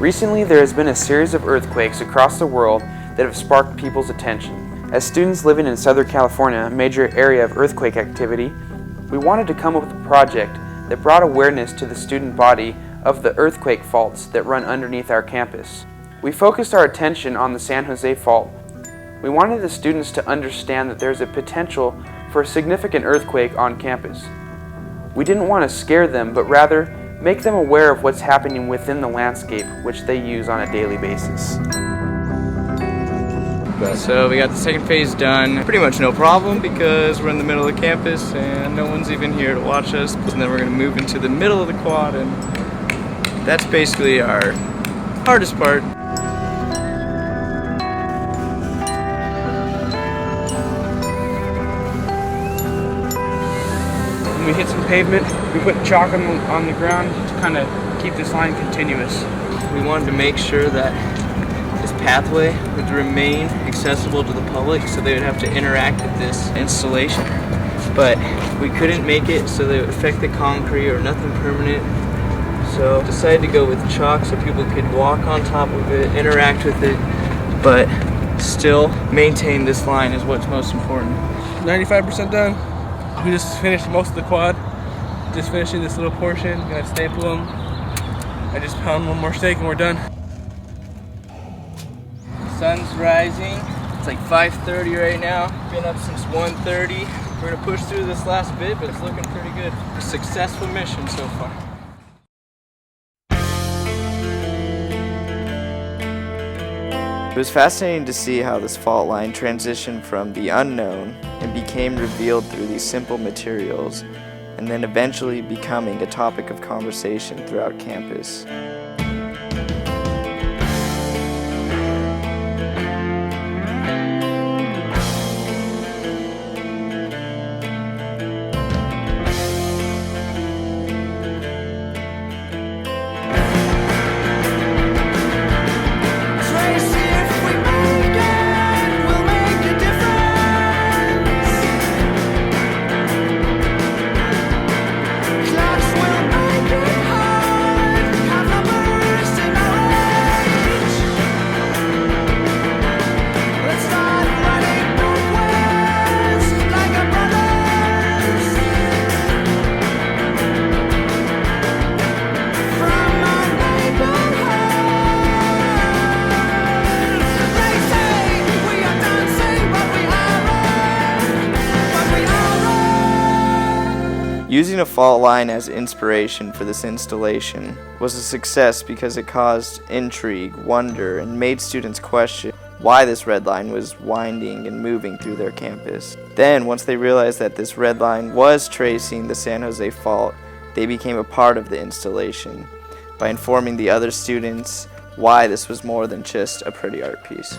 Recently, there has been a series of earthquakes across the world that have sparked people's attention. As students living in Southern California, a major area of earthquake activity, we wanted to come up with a project that brought awareness to the student body of the earthquake faults that run underneath our campus. We focused our attention on the San Jose Fault. We wanted the students to understand that there's a potential for a significant earthquake on campus. We didn't want to scare them, but rather make them aware of what's happening within the landscape which they use on a daily basis. So we got the second phase done. Pretty much no problem because we're in the middle of the campus and no one's even here to watch us. And then we're going to move into the middle of the quad, and that's basically our hardest part. When we hit some pavement, we put chalk on the ground to kind of keep this line continuous. We wanted to make sure that this pathway would remain accessible to the public, so they would have to interact with this installation. But we couldn't make it so that it would affect the concrete or nothing permanent. So decided to go with chalk so people could walk on top of it, interact with it, but still maintain this line is what's most important. 95% done. We just finished most of the quad. Just finishing this little portion. Gonna staple them. I just pound one more stake and we're done. Sun's rising. It's like 5:30 right now. Been up since 1:30. We're gonna push through this last bit, but it's looking pretty good. A successful mission so far. It was fascinating to see how this fault line transitioned from the unknown and became revealed through these simple materials, and then eventually becoming a topic of conversation throughout campus. Using a fault line as inspiration for this installation was a success because it caused intrigue, wonder, and made students question why this red line was winding and moving through their campus. Then, once they realized that this red line was tracing the San Jose Fault, they became a part of the installation by informing the other students why this was more than just a pretty art piece.